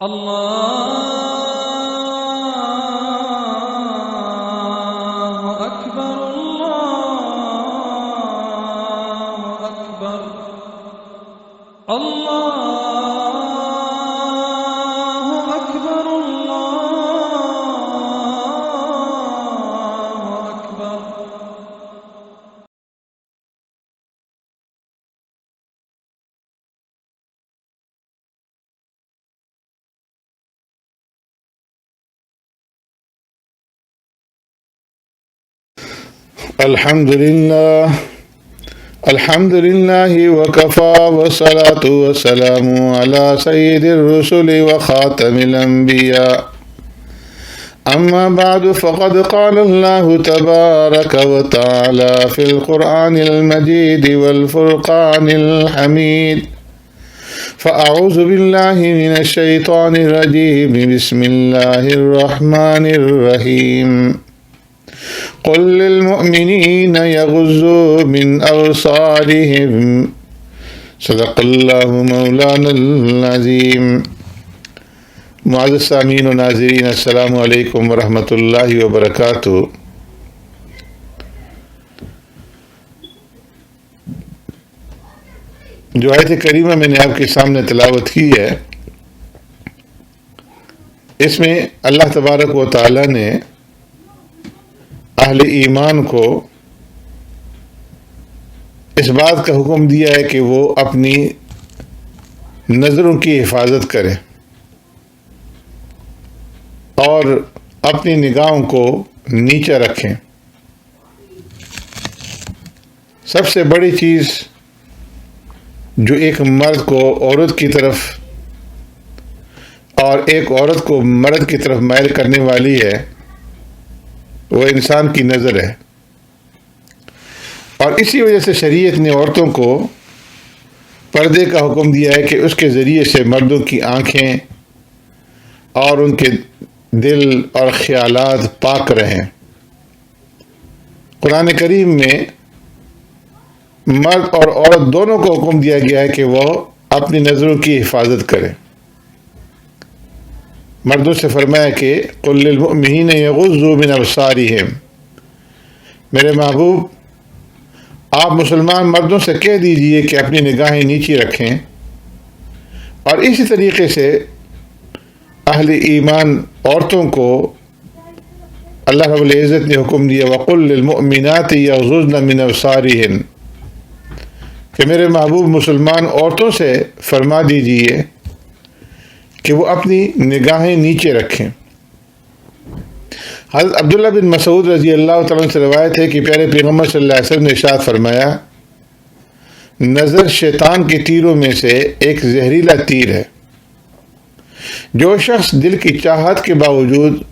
الله أكبر الله أكبر الله أكبر الله أكبر. الحمد لله وكفى والصلاة والسلام على سيد الرسل وخاتم الأنبياء أما بعد فقد قال الله تبارك وتعالى في القرآن المجيد والفرقان الحميد فأعوذ بالله من الشيطان الرجيم بسم الله الرحمن الرحيم قل للمؤمنين يغضوا من أبصارهم صدق اللہ مولانا العظیم. معزز سامعین و ناظرین، السلام علیکم ورحمۃ اللہ وبرکاتہ. جو آیت کریمہ میں نے آپ کے سامنے تلاوت کی ہے، اس میں اللہ تبارک و تعالی نے اہل ایمان کو اس بات کا حکم دیا ہے کہ وہ اپنی نظروں کی حفاظت کریں اور اپنی نگاہوں کو نیچے رکھیں. سب سے بڑی چیز جو ایک مرد کو عورت کی طرف اور ایک عورت کو مرد کی طرف مائل کرنے والی ہے، وہ انسان کی نظر ہے. اور اسی وجہ سے شریعت نے عورتوں کو پردے کا حکم دیا ہے کہ اس کے ذریعے سے مردوں کی آنکھیں اور ان کے دل اور خیالات پاک رہیں. قرآن کریم میں مرد اور عورت دونوں کو حکم دیا گیا ہے کہ وہ اپنی نظروں کی حفاظت کریں. مردوں سے فرمایا کہ قل للمؤمنین یغضوا من ابصارہم، میرے محبوب آپ مسلمان مردوں سے کہہ دیجئے کہ اپنی نگاہیں نیچی رکھیں. اور اسی طریقے سے اہل ایمان عورتوں کو اللہ رب العزت نے حکم دیا وقل للمؤمنات یغضضن من ابصارہن، کہ میرے محبوب مسلمان عورتوں سے فرما دیجئے کہ وہ اپنی نگاہیں نیچے رکھیں. حضرت عبداللہ بن مسعود رضی اللہ تعالیٰ عنہ سے روایت ہے کہ پیارے پیغمبر صلی اللہ علیہ وسلم نے ارشاد فرمایا، نظر شیطان کے تیروں میں سے ایک زہریلا تیر ہے. جو شخص دل کی چاہت کے باوجود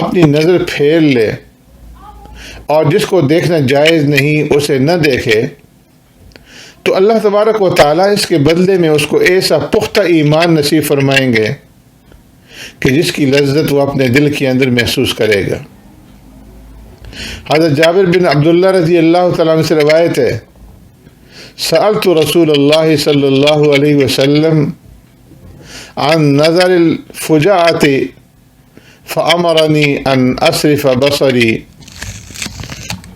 اپنی نظر پھیر لے اور جس کو دیکھنا جائز نہیں اسے نہ دیکھے، تو اللہ تبارک و تعالیٰ اس کے بدلے میں اس کو ایسا پختہ ایمان نصیب فرمائیں گے کہ جس کی لذت وہ اپنے دل کے اندر محسوس کرے گا. حضرت جابر بن عبداللہ رضی اللہ تعالیٰ عنہ سے روایت ہے، سألت رسول اللہ صلی اللہ علیہ وسلم عن نظر الفجاعۃ فأمرنی ان اصرف بصری.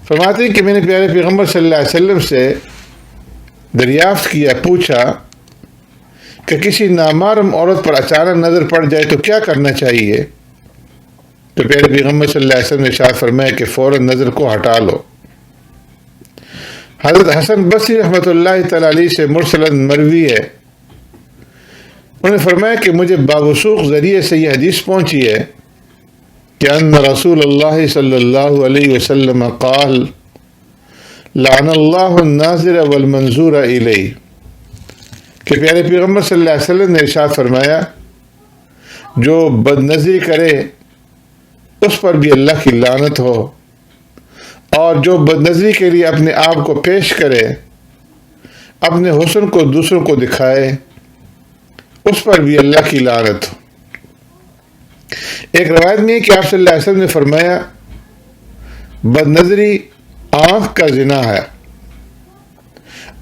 فرماتے ہیں کہ میں نے پیارے پیغمبر صلی اللہ علیہ وسلم سے دریافت کیا، پوچھا کہ کسی نامحرم عورت پر اچانک نظر پڑ جائے تو کیا کرنا چاہیے؟ تو پیارے پیغمبر صلی اللہ علیہ وسلم نے ارشاد فرمایا کہ فوراً نظر کو ہٹا لو. حضرت حسن بصری رحمۃ اللہ تعالی علیہ سے مرسلاً مروی ہے، انہوں نے فرمایا کہ مجھے بابوسوق ذریعے سے یہ حدیث پہنچی ہے کہ ان رسول اللہ صلی اللہ علیہ وسلم قال لعن اللہ الناظر والمنظور الیہ، کہ پیارے پیغمبر صلی اللہ علیہ وسلم نے ارشاد فرمایا جو بد نظری کرے اس پر بھی اللہ کی لعنت ہو، اور جو بد نظری کے لیے اپنے آپ کو پیش کرے، اپنے حسن کو دوسروں کو دکھائے، اس پر بھی اللہ کی لعنت ہو. ایک روایت میں ہے کہ آپ صلی اللہ علیہ وسلم نے فرمایا بد نظری آنکھ کا زنا ہے،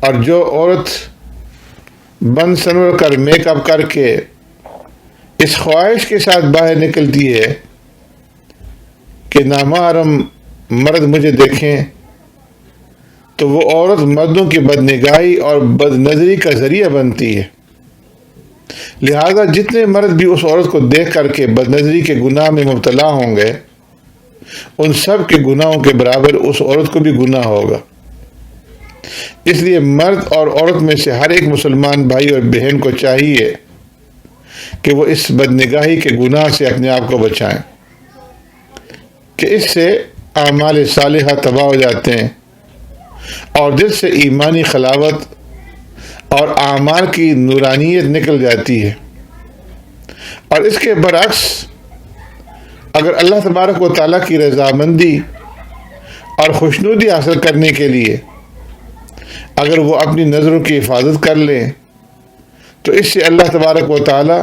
اور جو عورت بن سنور کر میک اپ کر کے اس خواہش کے ساتھ باہر نکلتی ہے کہ نامحرم مرد مجھے دیکھیں، تو وہ عورت مردوں کی بدنگاہی اور بد نظری کا ذریعہ بنتی ہے۔ لہذا جتنے مرد بھی اس عورت کو دیکھ کر کے بد نظری کے گناہ میں مبتلا ہوں گے، ان سب کے گناہوں کے برابر اس عورت کو بھی گناہ ہوگا۔ اس لیے مرد اور عورت میں سے ہر ایک مسلمان بھائی اور بہن کو چاہیے کہ وہ اس بدنگاہی کے گناہ سے اپنے آپ کو بچائیں، کہ اس سے اعمال صالحہ تباہ ہو جاتے ہیں اور دل سے ایمانی خلاوت اور اعمال کی نورانیت نکل جاتی ہے۔ اور اس کے برعکس اگر اللہ تبارک و تعالیٰ کی رضامندی اور خوشنودی حاصل کرنے کے لیے اگر وہ اپنی نظروں کی حفاظت کر لیں تو اس سے اللہ تبارک و تعالیٰ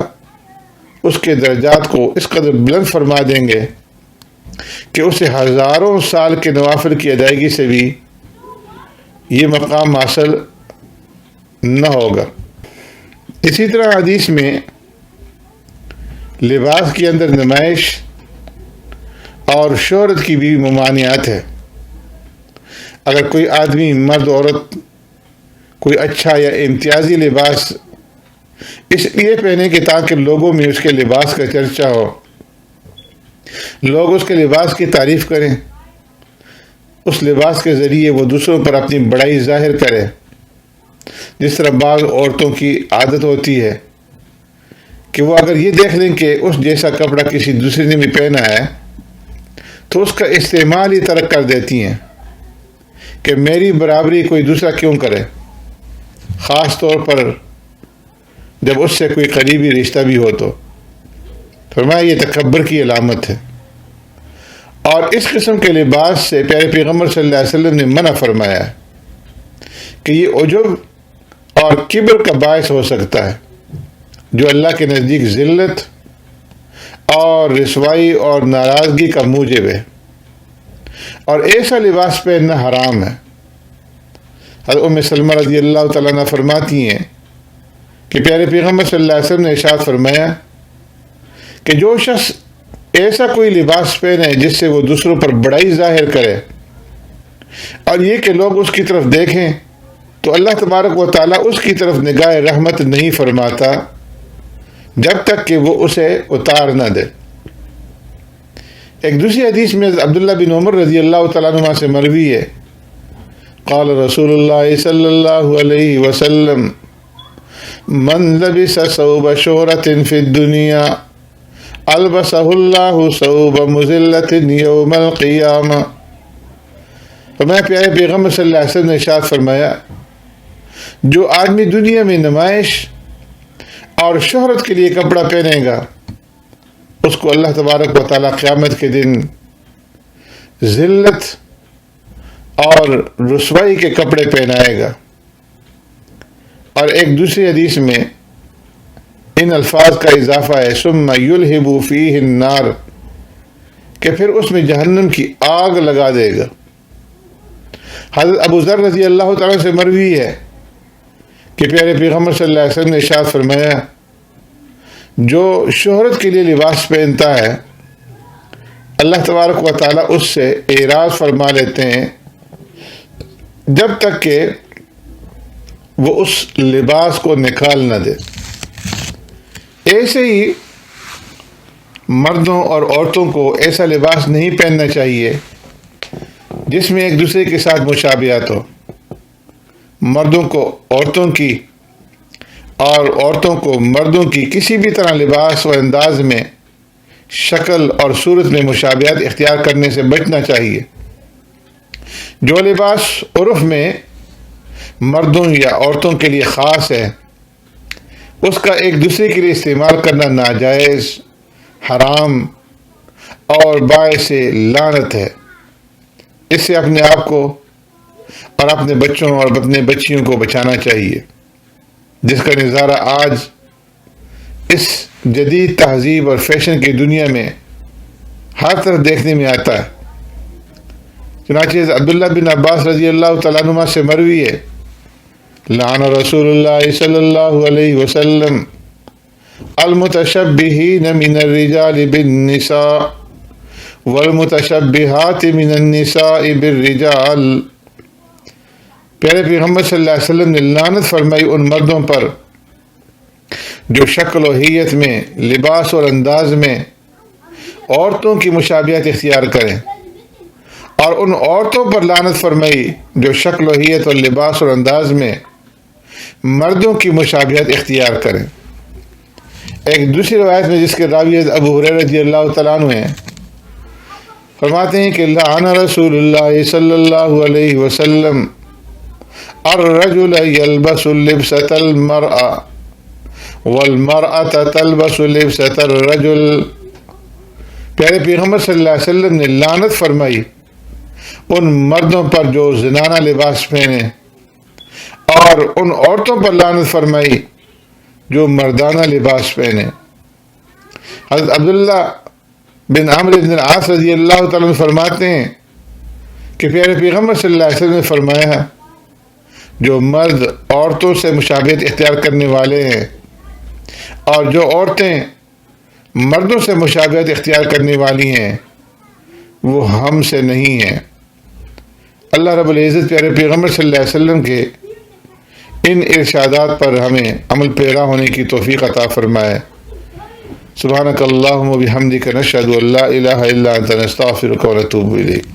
اس کے درجات کو اس قدر بلند فرما دیں گے کہ اسے ہزاروں سال کے نوافل کی ادائیگی سے بھی یہ مقام حاصل نہ ہوگا۔ اسی طرح حدیث میں لباس کے اندر نمائش اور شہرت کی بھی ممانعت ہے۔ اگر کوئی آدمی مرد عورت کوئی اچھا یا امتیازی لباس اس لیے پہنے کہ تاکہ لوگوں میں اس کے لباس کا چرچا ہو، لوگ اس کے لباس کی تعریف کریں، اس لباس کے ذریعے وہ دوسروں پر اپنی بڑائی ظاہر کرے، جس طرح بعض عورتوں کی عادت ہوتی ہے کہ وہ اگر یہ دیکھ لیں کہ اس جیسا کپڑا کسی دوسرے نے بھی پہنا ہے تو اس کا استعمال ہی ترک کر دیتی ہیں کہ میری برابری کوئی دوسرا کیوں کرے، خاص طور پر جب اس سے کوئی قریبی رشتہ بھی ہو تو۔ فرمایا یہ تکبر کی علامت ہے، اور اس قسم کے لباس سے پیارے پیغمبر صلی اللہ علیہ وسلم نے منع فرمایا ہے کہ یہ عجب اور کبر کا باعث ہو سکتا ہے، جو اللہ کے نزدیک ذلت اور رسوائی اور ناراضگی کا موجب ہے، اور ایسا لباس پہننا حرام ہے۔ حضرت ام سلمہ رضی اللہ تعالیٰ عنہ فرماتی ہیں کہ پیارے پیغمبر صلی اللہ علیہ وسلم نے ارشاد فرمایا کہ جو شخص ایسا کوئی لباس پہنے جس سے وہ دوسروں پر بڑائی ظاہر کرے اور یہ کہ لوگ اس کی طرف دیکھیں، تو اللہ تبارک و تعالیٰ اس کی طرف نگاہ رحمت نہیں فرماتا جب تک کہ وہ اسے اتار نہ دے۔ ایک دوسری حدیث میں عبداللہ بن عمر رضی اللہ تعالیٰ عنہ سے مروی ہے، قال رسول اللہ صلی اللہ علیہ وسلم من لبس ثوب شہرت فی الدنیا البسہ اللہ ثوب مذلت یوم القیامہ۔ فرمایا پیارے پیغمبر صلی اللہ علیہ وسلم نے ارشاد فرمایا جو آدمی دنیا میں نمائش اور شہرت کے لیے کپڑا پہنے گا اس کو اللہ تبارک و تعالیٰ قیامت کے دن ذلت اور رسوائی کے کپڑے پہنائے گا۔ اور ایک دوسری حدیث میں ان الفاظ کا اضافہ ہے ثم یلہب فیہ النار، کہ پھر اس میں جہنم کی آگ لگا دے گا۔ حضرت ابو ذر رضی اللہ تعالیٰ سے مروی ہے کہ پیارے پیغمبر صلی اللہ علیہ وسلم نے ارشاد فرمایا جو شہرت کے لیے لباس پہنتا ہے اللہ تبارک و تعالیٰ اس سے اعراض فرما لیتے ہیں جب تک کہ وہ اس لباس کو نکال نہ دے۔ ایسے ہی مردوں اور عورتوں کو ایسا لباس نہیں پہننا چاہیے جس میں ایک دوسرے کے ساتھ مشابہت ہو۔ مردوں کو عورتوں کی اور عورتوں کو مردوں کی کسی بھی طرح لباس و انداز میں شکل اور صورت میں مشابہت اختیار کرنے سے بچنا چاہیے۔ جو لباس عرف میں مردوں یا عورتوں کے لیے خاص ہے اس کا ایک دوسرے کے لیے استعمال کرنا ناجائز، حرام اور باعث لعنت ہے۔ اس سے اپنے آپ کو اور اپنے بچوں اور اپنے بچیوں کو بچانا چاہیے، جس کا نظارہ آج اس جدید تہذیب اور فیشن کی دنیا میں ہر طرف دیکھنے میں آتا ہے۔ چنانچہ عبداللہ بن عباس رضی اللہ تعالیٰ عنہ سے مروی ہے لعن رسول اللہ صلی اللہ علیہ وسلم المتشبہین من الرجال بالنساء والمتشبہات من النساء بالرجال۔ پیارے پیغمبر صلی اللہ علیہ وسلم نے لعنت فرمائی ان مردوں پر جو شکل و حیت میں، لباس اور انداز میں عورتوں کی مشابہت اختیار کریں، اور ان عورتوں پر لعنت فرمائی جو شکل و حیت اور لباس اور انداز میں مردوں کی مشابہت اختیار کریں۔ ایک دوسری روایت میں جس کے راوی ابو ہریرہ رضی اللہ تعالیٰ عنہ ہیں، فرماتے ہیں کہ لعن رسول اللہ صلی اللہ علیہ وسلم الرجل يلبس لبسة المرأة والمرأة تلبس لبسة الرجل۔ پیارے پیغمبر صلی اللہ علیہ وسلم نے لعنت فرمائی ان مردوں پر جو زنانہ لباس پہنے، اور ان عورتوں پر لعنت فرمائی جو مردانہ لباس پہنے۔ حضرت عبداللہ بن عمرو بن العاص رضی اللہ تعالیٰ عنہ فرماتے ہیں کہ پیارے پیغمبر صلی اللہ علیہ وسلم نے فرمایا جو مرد عورتوں سے مشابہت اختیار کرنے والے ہیں اور جو عورتیں مردوں سے مشابہت اختیار کرنے والی ہیں وہ ہم سے نہیں ہیں۔ اللہ رب العزت پیارے پیغمبر صلی اللہ علیہ وسلم کے ان ارشادات پر ہمیں عمل پیرا ہونے کی توفیق عطا فرمائے۔ سبحانک اللہم و بحمدک نشہد ان لا الہ الا انت نستغفرک و نتوب الیک۔